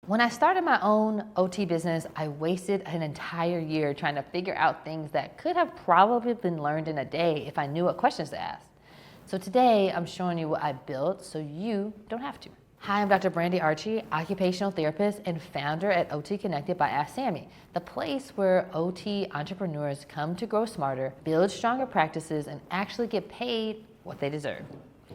When I started my own OT business, I wasted an entire year trying to figure out things that could have probably been learned in a day if I knew what questions to ask. So today, I'm showing you what I built so you don't have to. Hi, I'm Dr. Brandy Archie, Occupational Therapist and founder at OT Connected by AskSAMIE, the place where OT entrepreneurs come to grow smarter, build stronger practices, and actually get paid what they deserve.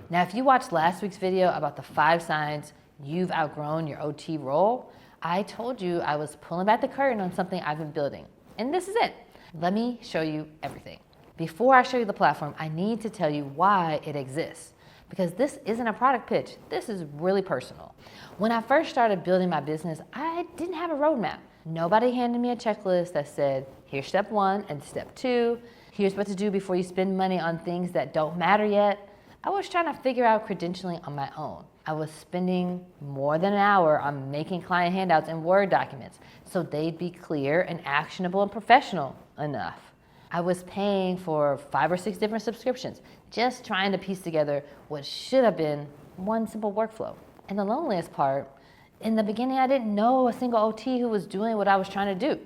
Now, if you watched last week's video about the 5 signs you've outgrown your OT role, I told you I was pulling back the curtain on something I've been building. And this is it. Let me show you everything. Before I show you the platform, I need to tell you why it exists. Because this isn't a product pitch. This is really personal. When I first started building my business, I didn't have a roadmap. Nobody handed me a checklist that said, here's step 1 and step 2. Here's what to do before you spend money on things that don't matter yet. I was trying to figure out credentialing on my own. I was spending more than an hour on making client handouts and Word documents so they'd be clear and actionable and professional enough. I was paying for 5 or 6 different subscriptions, just trying to piece together what should have been one simple workflow. And the loneliest part, in the beginning, I didn't know a single OT who was doing what I was trying to do.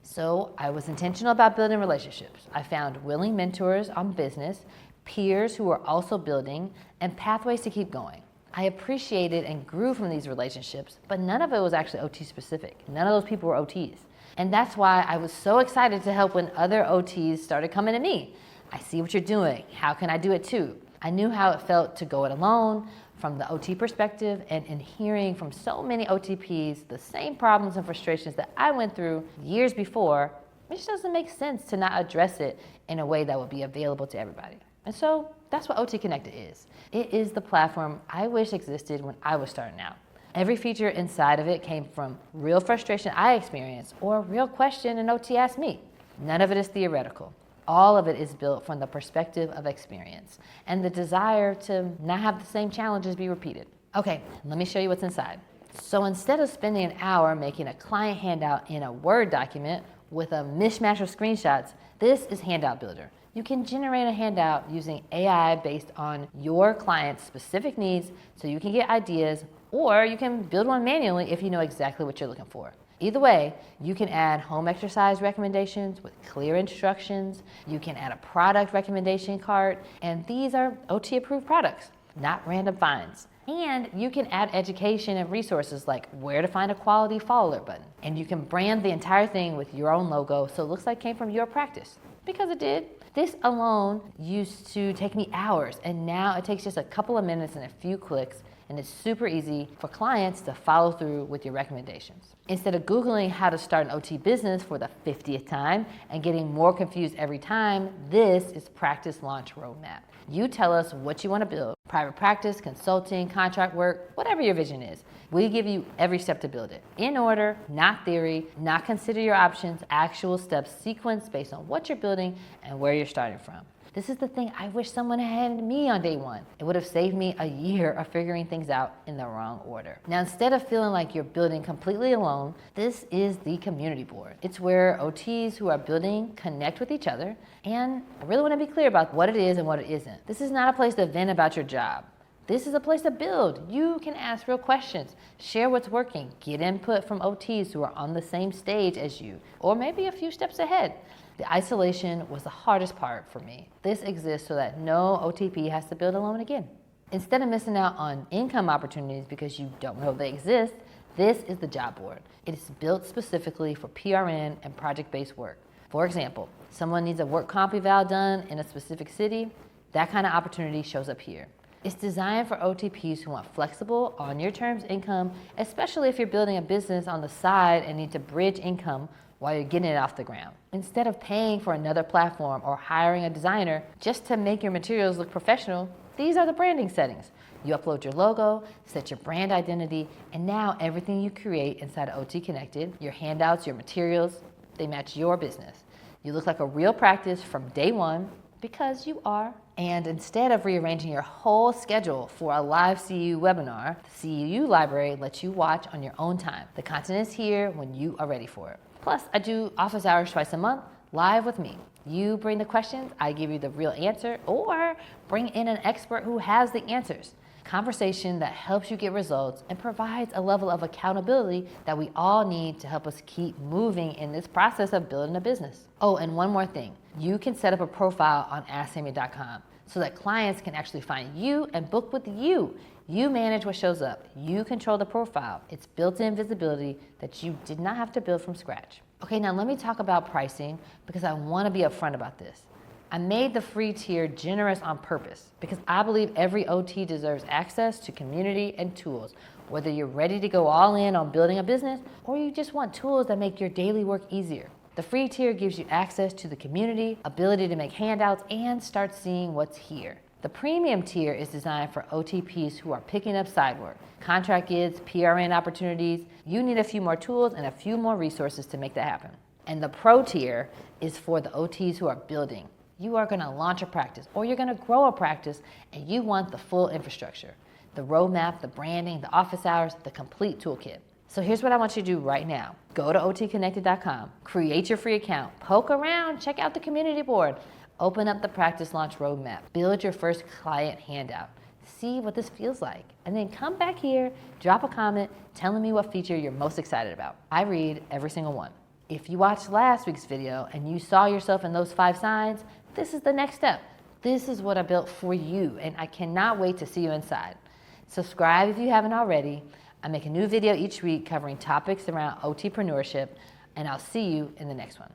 So I was intentional about building relationships. I found willing mentors on business, peers who were also building, and pathways to keep going. I appreciated and grew from these relationships, but none of it was actually OT specific. None of those people were OTs. And that's why I was so excited to help when other OTs started coming to me. I see what you're doing. How can I do it too? I knew how it felt to go it alone from the OT perspective, and in hearing from so many OTPs the same problems and frustrations that I went through years before, it just doesn't make sense to not address it in a way that would be available to everybody. And so that's what OT Connected is. It is the platform I wish existed when I was starting out. Every feature inside of it came from real frustration I experienced or a real question an OT asked me. None of it is theoretical. All of it is built from the perspective of experience and the desire to not have the same challenges be repeated. Okay, let me show you what's inside. So instead of spending an hour making a client handout in a Word document with a mishmash of screenshots, this is Handout Builder. You can generate a handout using AI based on your client's specific needs so you can get ideas, or you can build one manually if you know exactly what you're looking for. Either way, you can add home exercise recommendations with clear instructions. You can add a product recommendation card, and these are OT approved products, not random finds. And you can add education and resources like where to find a quality fall alert button. And you can brand the entire thing with your own logo so it looks like it came from your practice, because it did. This alone used to take me hours, and now it takes just a couple of minutes and a few clicks, and it's super easy for clients to follow through with your recommendations. Instead of Googling how to start an OT business for the 50th time and getting more confused every time, this is Practice Launch Roadmap. You tell us what you want to build: private practice, consulting, contract work, whatever your vision is. We give you every step to build it. In order, not theory, not consider your options, actual steps sequenced based on what you're building and where you're starting from. This is the thing I wish someone had handed me on day one. It would have saved me a year of figuring things out in the wrong order. Now, instead of feeling like you're building completely alone, this is the community board. It's where OTs who are building connect with each other, and I really want to be clear about what it is and what it isn't. This is not a place to vent about your job. This is a place to build. You can ask real questions, share what's working, get input from OTs who are on the same stage as you, or maybe a few steps ahead. The isolation was the hardest part for me. This exists so that no OTP has to build alone again. Instead of missing out on income opportunities because you don't know they exist, this is the job board. It is built specifically for PRN and project-based work. For example, someone needs a work comp eval done in a specific city, that kind of opportunity shows up here. It's designed for OTPs who want flexible, on-your-terms income, especially if you're building a business on the side and need to bridge income while you're getting it off the ground. Instead of paying for another platform or hiring a designer just to make your materials look professional, these are the branding settings. You upload your logo, set your brand identity, and now everything you create inside of OT Connected, your handouts, your materials, they match your business. You look like a real practice from day one, because you are. And instead of rearranging your whole schedule for a live CEU webinar, the CEU library lets you watch on your own time. The content is here when you are ready for it. Plus, I do office hours twice a month, live with me. You bring the questions, I give you the real answer, or bring in an expert who has the answers. conversation that helps you get results and provides a level of accountability that we all need to help us keep moving in this process of building a business. Oh, and one more thing. You can set up a profile on AskSAMIE.com so that clients can actually find you and book with you. You manage what shows up. You control the profile. It's built-in visibility that you did not have to build from scratch. Okay, now let me talk about pricing because I want to be upfront about this. I made the free tier generous on purpose because I believe every OT deserves access to community and tools, whether you're ready to go all in on building a business or you just want tools that make your daily work easier. The free tier gives you access to the community, ability to make handouts, and start seeing what's here. The premium tier is designed for OTPs who are picking up side work, contract gigs, PRN opportunities. You need a few more tools and a few more resources to make that happen. And the pro tier is for the OTs who are building. You are going to launch a practice or you're going to grow a practice and you want the full infrastructure, the roadmap, the branding, the office hours, the complete toolkit. So here's what I want you to do right now. Go to otconnected.com, create your free account, poke around, check out the community board, open up the practice launch roadmap, build your first client handout, see what this feels like, and then come back here, drop a comment telling me what feature you're most excited about. I read every single one. If you watched last week's video and you saw yourself in those 5 signs, this is the next step. This is what I built for you, and I cannot wait to see you inside. Subscribe if you haven't already. I make a new video each week covering topics around OTpreneurship, and I'll see you in the next one.